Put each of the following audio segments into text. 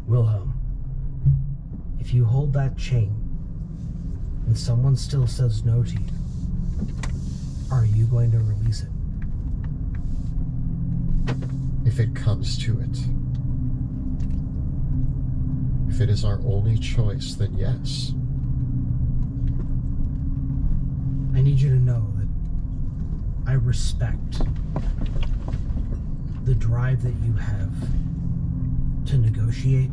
Wilhelm, if you hold that chain and someone still says no to you, are you going to release it? If it comes to it. If it is our only choice, then yes. I need you to know that I respect the drive that you have to negotiate,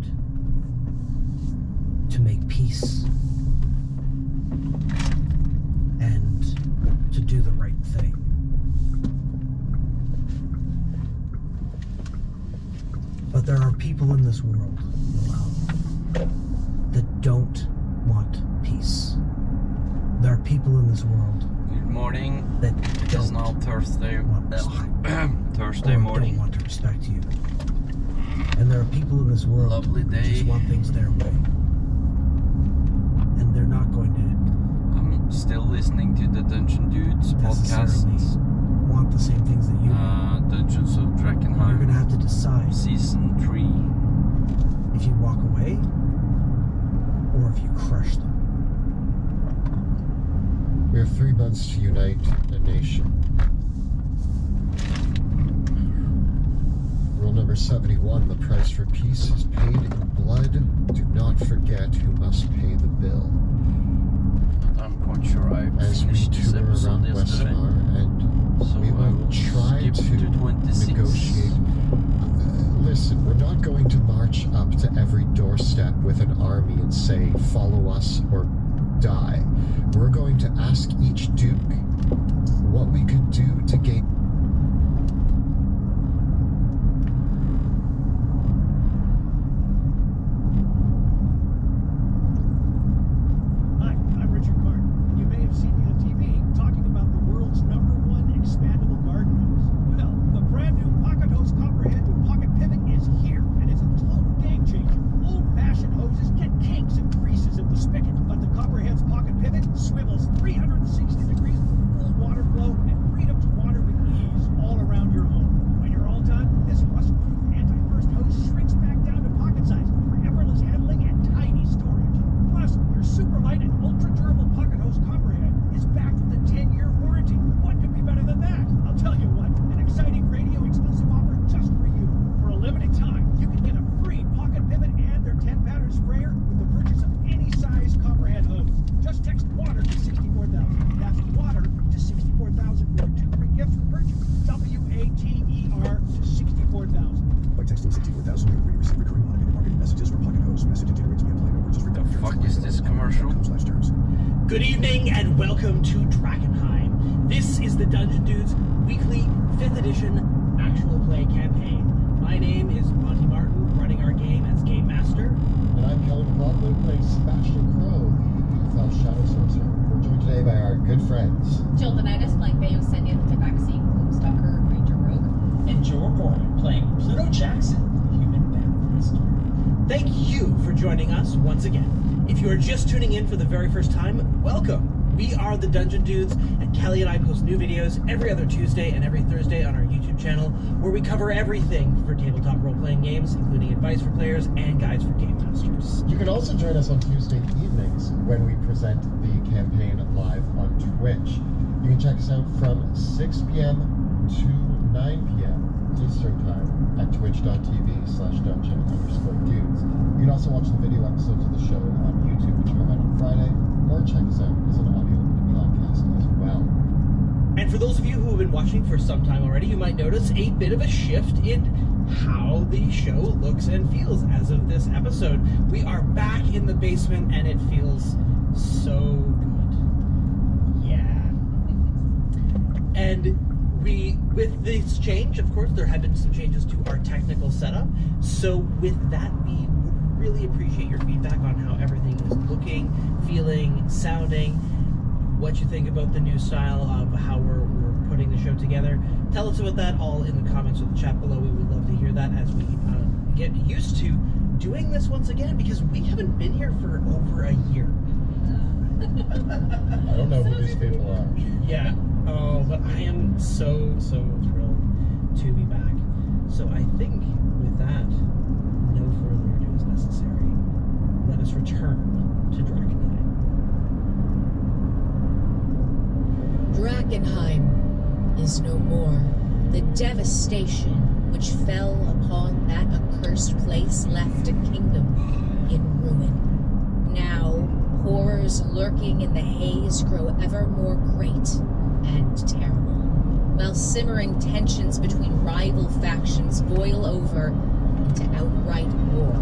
to make peace, and to do the right thing. But there are people in this world, Wilhelm, that don't want peace. There are people in this world. Good morning. That It is now Thursday. Thursday or morning. don't want to respect you. And there are people in this world Lovely who day. just want things their way. And they're not going to I'm still listening to the Dungeon Dudes podcast. necessarily want the same things that you want. Dungeons of You're going to Drakkenheim, have to decide Season 3. if you walk away or if you crush them. We have 3 months to unite a nation. Rule number 71, the price for peace is paid in blood. Do not forget who must pay the bill. I'm quite sure I As we finished this tour episode around yesterday. Westar, and So we I will will try skip to 26. negotiate. Listen, we're not going to march up to every doorstep with an army and say, follow us or die. We're going to ask each duke what we could do to gain. Hi, I'm Richard Carter. You may have seen me on TV talking about the world's #1 expandable garden hose. Well, the brand new Pocket Hose Copperhead with Pocket Pivot is here, and it's a total game changer. Old-fashioned hoses get kinks and greases in the spigot, but the Copperhead's Pocket Pivot swivels 360 degrees for full water flow and freedom to water with ease all around your home. When you're all done, this rust-proof anti-burst hose shrinks back down to pocket size for effortless handling and tiny storage. Plus, your super light and ultra-durable Pocket Hose Copperhead is backed with a 10-year warranty. What could be better than that? I'll tell you what, an exciting radio-exclusive offer just for you. For a limited time, you can get a free Pocket Pivot and their 10-pattern sprayer with the purchase of any size Copperhead hose. Just text WATER to 64,000. That's WATER to 64,000 for 2 free gifts with purchase. WATER to 64,000. By texting 64,000, you will receive recurring automated marketing messages from Pocket Hose. Message generates via apply no purchase for The fuck is this commercial? terms. Good evening and welcome to Drakkenheim. This is the Dungeon Dudes weekly 5th edition actual play campaign. My name is Monty Martin, running our game as Game Master. And I'm Kellen Baldwin, playing Sebastian Crow, the Elf Shadow Sorcerer. We're joined today by our good friends. Jill Denitis playing Bayo Sendia, the Tabaxi, Gloomstalker, Ranger Rogue. And Joe Gordon playing Pluto Jackson, the Human Bandmaster. Thank you for joining us once again. If you are just tuning in for the very first time, welcome. We are the Dungeon Dudes, and Kelly and I post new videos every other Tuesday and every Thursday on our YouTube channel, where we cover everything for tabletop role-playing games, including advice for players and guides for game masters. You can also join us on Tuesday evenings when we present the campaign live on Twitch. You can check us out from 6 p.m. to 9 p.m. Eastern Time at twitch.tv/dungeon_dudes. You can also watch the video episodes of the show on YouTube, which are out on Friday, or check us out as an audio podcast as well. And for those of you who have been watching for some time already, you might notice a bit of a shift in how the show looks and feels as of this episode. We are back in the basement, and it feels so good. Yeah. And with this change, of course, there have been some changes to our technical setup. So with that, we would really appreciate your feedback on how everything is looking, feeling, sounding, what you think about the new style of how we're putting the show together. Tell us about that all in the comments or the chat below. We would love to hear that as we get used to doing this once again, because we haven't been here for over a year. I don't know who these people are. Yeah. Oh, but I am so thrilled to be back. So I think with that, no further ado is necessary. devastation which fell upon that accursed place left a kingdom in ruin. Now, horrors lurking in the haze grow ever more great and terrible, while simmering tensions between rival factions boil over into outright war.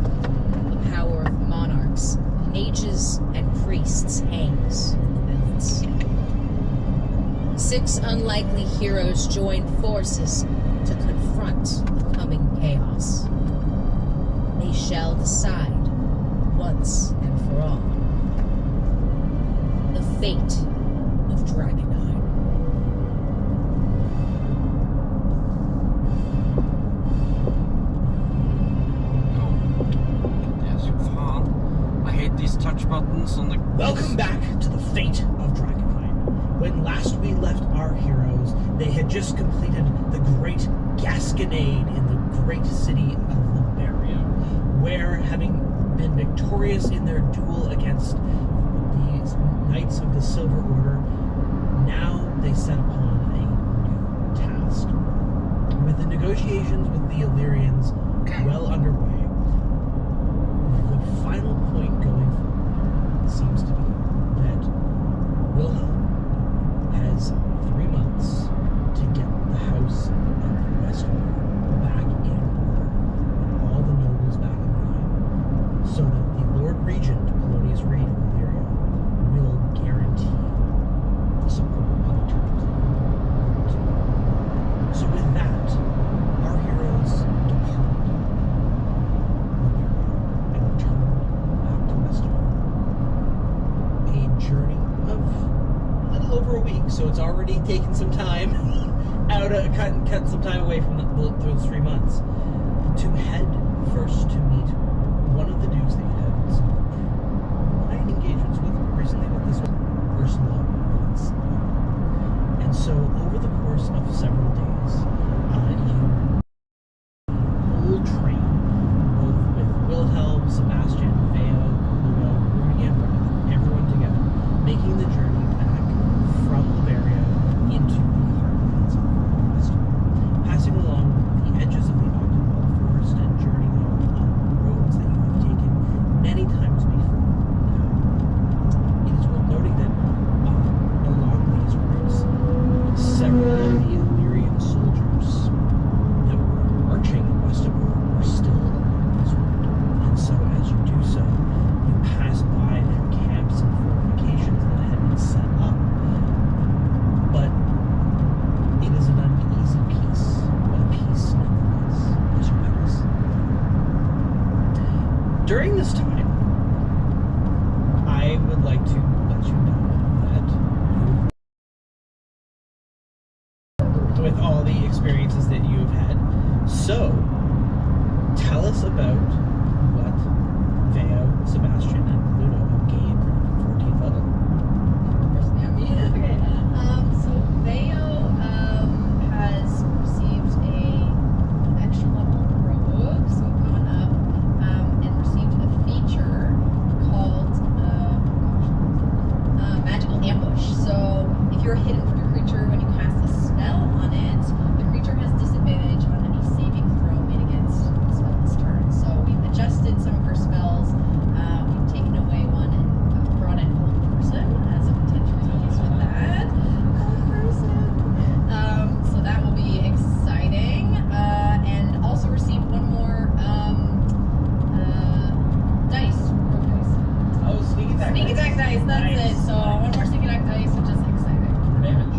The power of monarchs, mages, and priests hangs in the balance. 6 unlikely heroes join forces to confront the coming chaos. They shall decide, once and for all, the fate of Drakkenheim. I hate these touch buttons on the... Welcome back to the fate of Drakkenheim. When last we left our heroes, they had just completed the great Gasconade in the great city of Liberia, where, having been victorious in their duel against the Knights of the Silver Order, now they set upon a new task. With the negotiations with the Illyrians well underway, the final point going forward seems to be that Wilhelm has 3 months to get the House of Westmore back in order and all the nobles back in line, so that the Lord Regent, Polonius Reed of Illyria, will guarantee the support on the terms that we want. So with that, our heroes depart and return back to Westmore. A journey of a little over a week, so it's already taken some time out of cut some time away from those 3 months to head first to meet one of the dukes that you had some line engagements with recently, but this was personal events. And so over the course of several days, you whole train, both with Wilhelm, Sebastian, Veo, Lugo, Rudy, and Brad, everyone together, making the journey back from Liberia into the heartlands of Westmore, passing along the edges of the Octoball Forest and journeying on roads that you have taken many times before. It is worth noting that along these routes, several of the Illyrian soldiers that were marching in Westmore were still along this route. And so as you do so, you pass by their camps and fortifications that had been set up. But it is an uneasy peace, but a peace nonetheless as you pass. During this time, I would like to let you know that with all the experiences that you have had. So, tell us about what Veo, Sebastian, and Pluto have gained from 14th level. Okay. So Veo has received an extra level rogue, so we've gone up and received a feature called magical ambush. So if you're a hidden for your creature when you cast a spell on it, the creature has disadvantage on any saving throw made against the spell this turn. So we've adjusted some of her spells. We've taken away one and brought in Hold Person as a potential use with that. Hold Person. So that will be exciting. And also received one more dice. Rogue dice. Oh, sneak attack. Sneak attack dice, that's Nice. it. So one more sneak attack dice, which is exciting. Damage.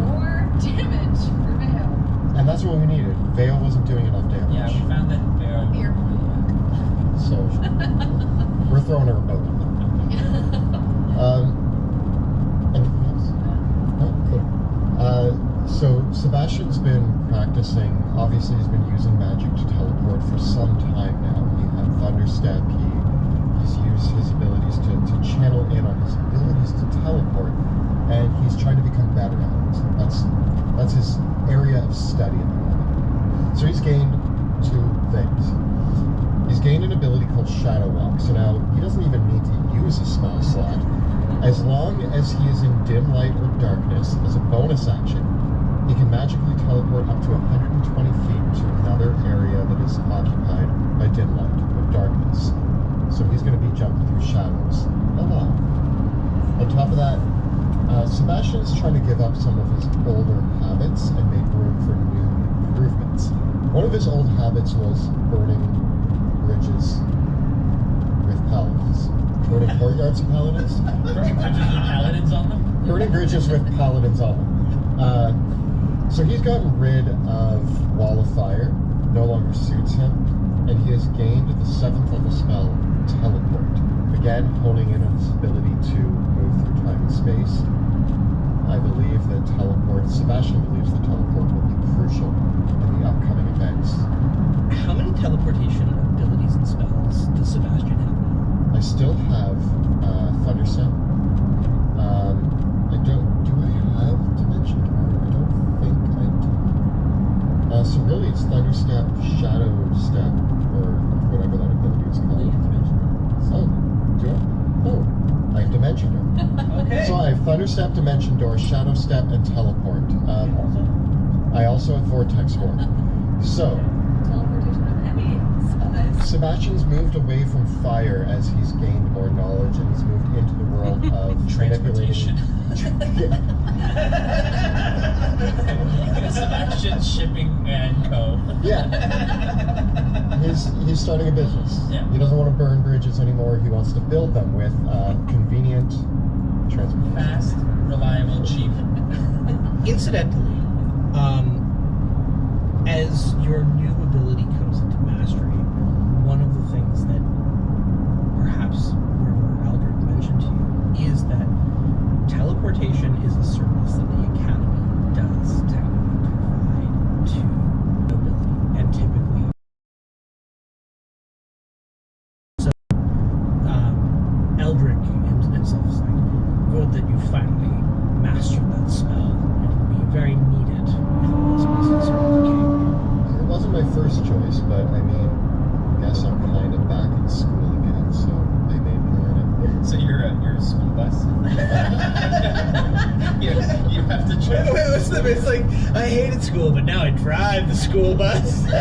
More damage for Veo. And that's what we needed. Vale wasn't doing enough damage. Yeah, we found that very... Here. So we're throwing her a bone. Anything else? No? Cool. So Sebastian's been practicing, obviously he's been using magic to teleport for some time now. He had Thunderstep, he's used his abilities to channel in on his abilities to teleport, and he's trying to become better at it. That's his area of study at the moment. So he's gained 2 things. He's gained an ability called Shadow Walk. So now he doesn't even need to use a spell slot. As long as he is in dim light or darkness as a bonus action, He can magically teleport up to 120 feet to another area that is occupied by dim light or darkness. So he's going to be jumping through shadows a lot. On top of that, Sebastian is trying to give up some of his older habits and make room for new improvements. One of his old habits was burning bridges with paladins. Burning courtyards of paladins? Burning bridges with paladins on them? Burning bridges with paladins on them. So he's gotten rid of Wall of Fire, no longer suits him, and he has gained the 7th level spell, Teleport. Again, honing in on his ability to move through time and space. I believe that Sebastian believes that teleport will be crucial in the upcoming events. How many teleportation abilities and spells does Sebastian have now? I still have Thunderstep. Do I have Dimension Door? I don't think I do. So really it's Thunderstep, Shadow Step, or whatever that ability is called. Oh, do I? Oh, I have Dimension Door. Okay. So I have Thunderstep, Dimension Door, Shadow Step, and Teleport. I also have Vortex Warp. So, Teleportation of any size. Sebastian's moved away from fire as he's gained more knowledge and he's moved into the world of Transportation. Yeah. Sebastian Shipping and Co. Yeah. He's starting a business. Yeah. He doesn't want to burn bridges anymore. He wants to build them with convenient transportation. Fast, reliable, cheap. Incidentally, as your new ability comes into mastery, one of the things that perhaps River Eldrick mentioned to you is that teleportation is a service that the Academy does technically provide to nobility, and typically Eldrick himself is like, good that you finally mastered that spell. It will be very needed if all this business around the king. It wasn't my first choice, but I mean, I guess I'm kind of back in school again, so they made me learn it. So you're a school bus? you have to try. Wait, what's the? It's like I hated school, but now I drive the school bus. Who's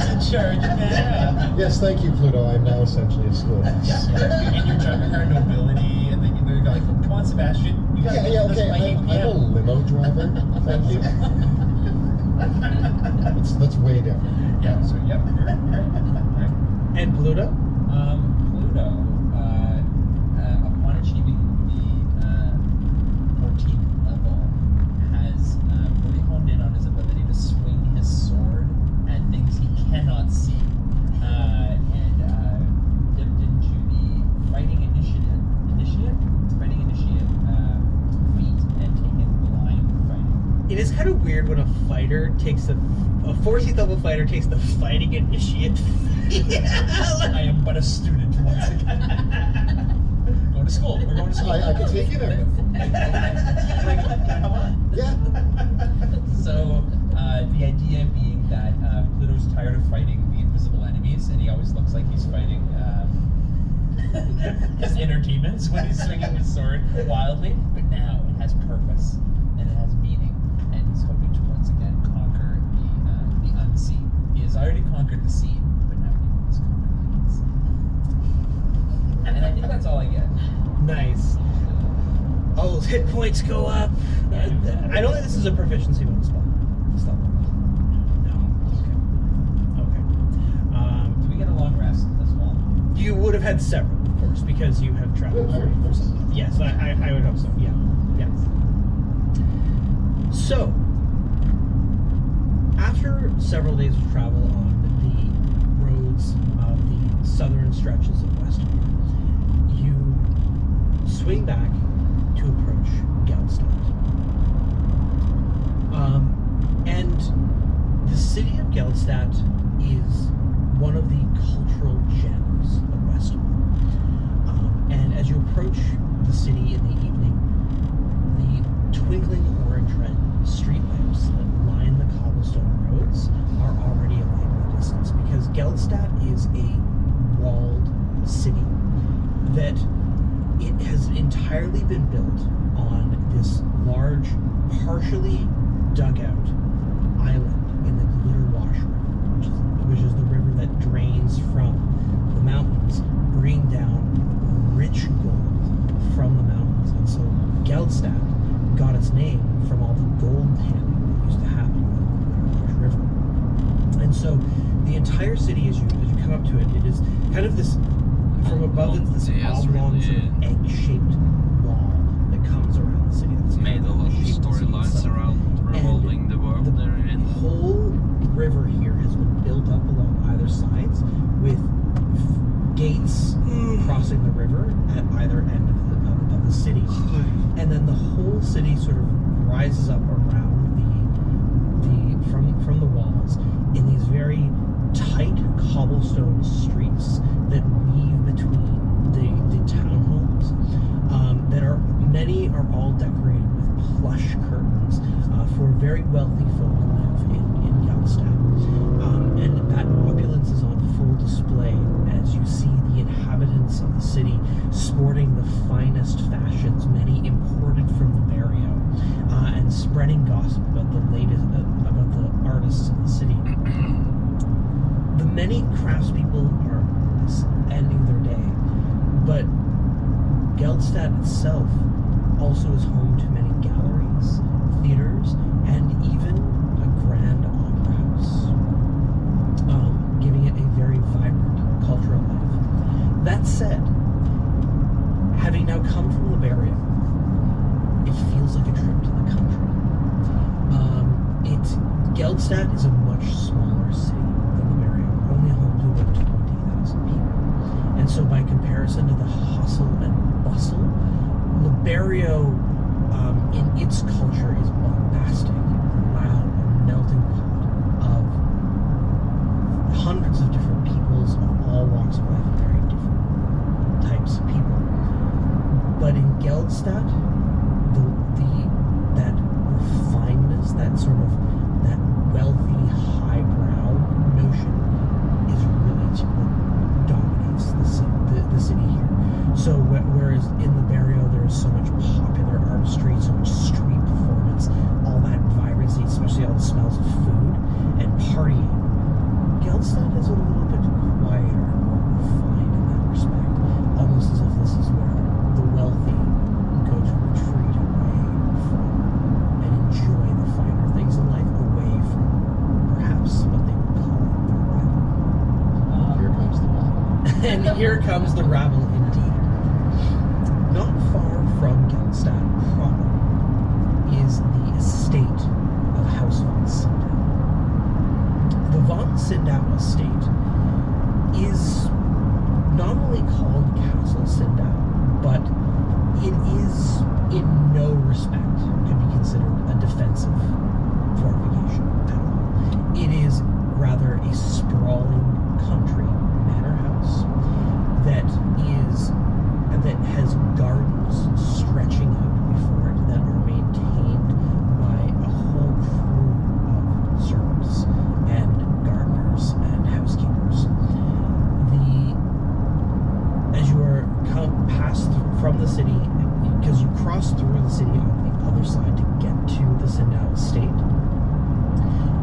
in charge now? Yes, thank you, Pluto. I'm now essentially a school bus. And you're driving her nobility, and then they're like, come on, Sebastian. You gotta Yeah, get to okay. this by 8 I'm a p.m. limo driver. Thank you. That's way different. Yeah, so yep. Right. And Pluto? Pluto, upon achieving the 14th level, has really honed in on his ability to swing his sword at things he cannot see, and dipped into the fighting initiative feat and taken blind fighting. It is kind of weird when a fighter takes a 14th level fighter takes the fighting initiate. I am but a student once again. Going to school. We're going to school. I can take you there. Come on. Yeah. So, the idea being that Pluto's tired of fighting the invisible enemies, and he always looks like he's fighting his inner demons when he's swinging his sword wildly. But now it has purpose, and it has meaning, and he's hoping to once again conquer the unseen. He has already conquered the seen, but now he wants to conquer the unseen. And I think that's all I get. Nice. All those hit points go up. I don't think this is a proficiency bonus spell. Stop. No. Okay. Do we get a long rest as well? You would have had several, of course, because you have traveled 40%. Yes, I would hope so. Yeah. Yes. So, after several days of travel on the roads of the southern stretches of Westmere, you swing back to approach Geldstadt. And the city of Geldstadt is one of the cultural gems of Westmere. And as you approach the city in the evening, the twinkling orange red street lamps that line the cobblestone roads are already alight in the distance, because Geldstadt is a walled city that it has entirely been built on this large, partially dugout island in the Glitter Wash River, which is the river that drains from the mountains, bringing down rich gold from the mountains. And so Geldstadt got its name from all the gold panning that used to happen on the Glitter Wash River. And so the entire city, as you come up to it, it is kind of this, from above it's this oblong sort of egg-shaped wall that comes around the city. That's Made a lot of storylines around revolving the world they're in. The whole river here has been built up along either sides with gates crossing the river at either end of the city. And then the whole city sort of rises up around from the walls in these very tight cobblestone streets that weave between the townhomes. Many are all decorated with plush curtains for very wealthy folk who live in Geldstadt. And that opulence is on full display as you see the inhabitants of the city sporting the finest fashions, many imported from the barrio, and spreading gossip about the latest about the artists of the city. The many craftspeople are ending their day, but Geldstadt itself also is home to many galleries, theaters, and even a grand opera house, giving it a very vibrant cultural life. That said, having now come from the barrio, it feels like a trip to the country. Geldstadt is a much smaller city than the barrio, only home to about 20,000 people. And so by comparison to the hustle and bustle, the barrio in its culture is bombastic, loud, a melting pot of hundreds of different peoples of all walks of life, very different types of people. But in Geldstadt, that refinedness, that sort of that wealthy, highbrow notion is really what dominates the city here. So whereas in the barrio there is so much popular artistry, so much street performance, all that vibrancy, especially all the smells of food and partying, Geldstadt is a little bit quieter and more refined in that respect, almost as if this is where the wealthy go to retreat away from and enjoy the finer things in life, away from perhaps what they would call the rabble. Here comes the rabble. And here comes the rabble indeed. Not far from Geldstadt proper is the estate of House von Sindow. The von Sindow estate is not only called Castle Sindow, but it is in no respect could be considered a defensive fortification at all. It is rather a sprawling country manor house that has gardens stretching out before it that are maintained by a whole crew of servants and gardeners and housekeepers. As you are passed from the city, because you cross through the city on the other side to get to the Sindow estate,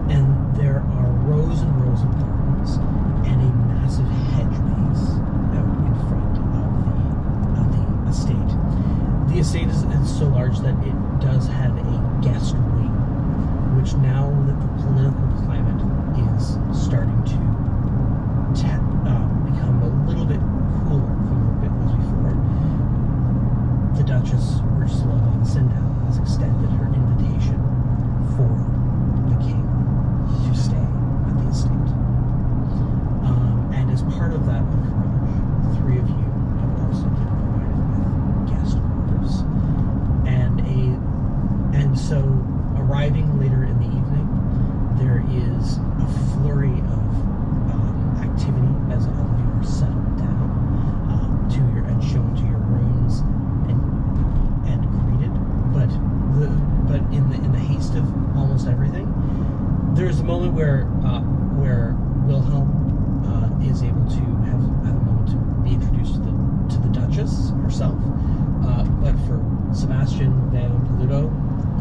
and there are rows and rows of gardens and a massive hedge maze out in front of the estate. The estate is so large that it does have a guest wing, which now that the political climate is starting to become a little bit cooler from what it was before, the Duchess Ursula von Sindow has extended her invitation for the king to stay at the estate. And as part of that encourage, the three of you have also been provided with guest quarters. And so arriving later in the evening, there is a flurry of activity as all of you are settled down and shown to your rooms and greeted. But in the haste of almost everything, there's a moment where Wilhelm is able to have a moment to be introduced to the Duchess herself. But for Sebastian, Van, Ludo,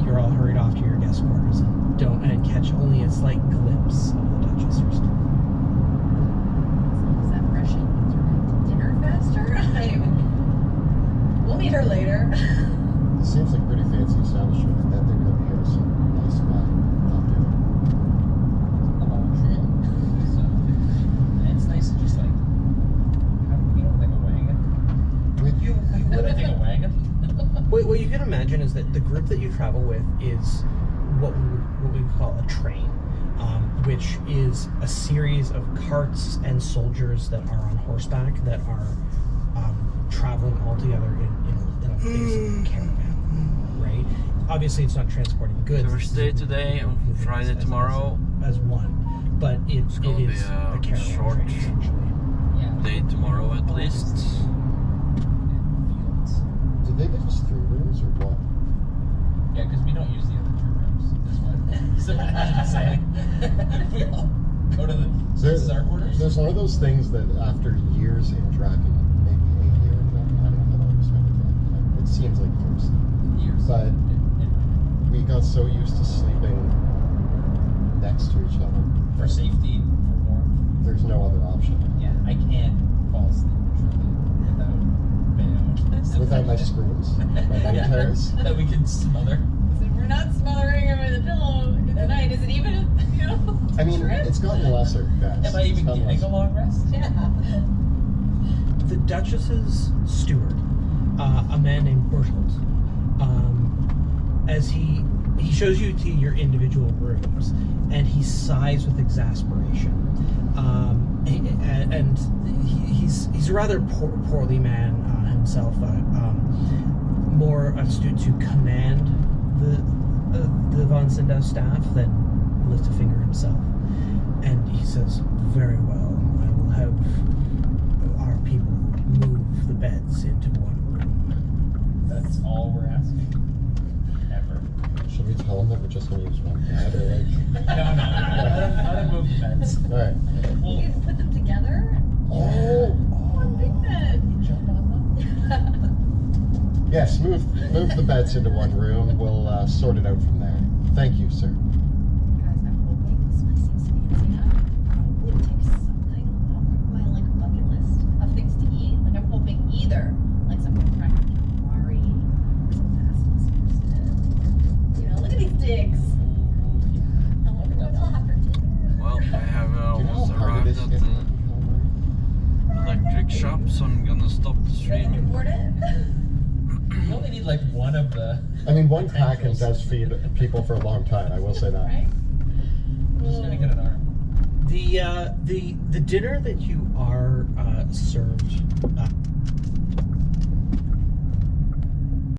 you're all hurried off to your guest quarters and catch only a slight glimpse of the Duchess herself. As long as that Russian means we're going to dinner faster, we'll meet her later. It seems like a pretty fancy establishment. I bet they're going to hear some nice wine. I'll do it. So, it's nice to just like, you know, like a wagon. You wouldn't take a wagon. What you can imagine is that the group that you travel with is what we would call a train, which is a series of carts and soldiers that are on horseback that are traveling all together in a basically caravan, right? Obviously, it's not transporting goods. Thursday today, Friday tomorrow. As one, but it is gonna be a a caravan short train, essentially. Yeah. Day tomorrow at least. Fields. Did they give us 3 rooms or what? Yeah, because we don't use the other 2 rooms. That's what. So I'm saying. We all go to the. This is our quarters. There's one of those things that after years in Draken, maybe 8 years now, I don't know how long we spent in Draken. It seems like years. Years. But we got so used to sleeping next to each other. For safety, for warmth. There's no other option. Yeah, I can't fall asleep truly Without my screws, my night terrors. that we can smother. So we're not smothering him with a pillow in the night. Is it even, I mean, trip? it's gotten lesser, guys. Am I even It's gotten getting a lesser. long rest? Yeah. The Duchess's steward, a man named Bertolt, as he shows you to your individual rooms, and he sighs with exasperation. He's a rather poorly man himself, more astute to command the von Sydow staff than lift a finger himself. And he says, "Very well, I will have our people move the beds into one room." That's all we're asking. Ever. Should we tell them that we're just going to use one bed, or like? No. How to move the beds. All right. You can put them together. Oh. One big bed. Jump on them. Yes, move the beds into one room. We'll sort it out from there. Thank you, sir. Guys, I'm hoping this place seems fancy enough. Probably take something off my bucket list of things to eat. I'm hoping either something cracked with calamari, or some pastas roasted. Look at these digs. I wonder what they'll have for dinner. Well, I have Do you know almost how hard it arrived is at to get the electric shop, so I'm gonna stop the You can stream. report it. You only need one of the. I mean, one Kraken does feed people for a long time. I will say that. Right? I'm just gonna get an arm. The dinner that you are served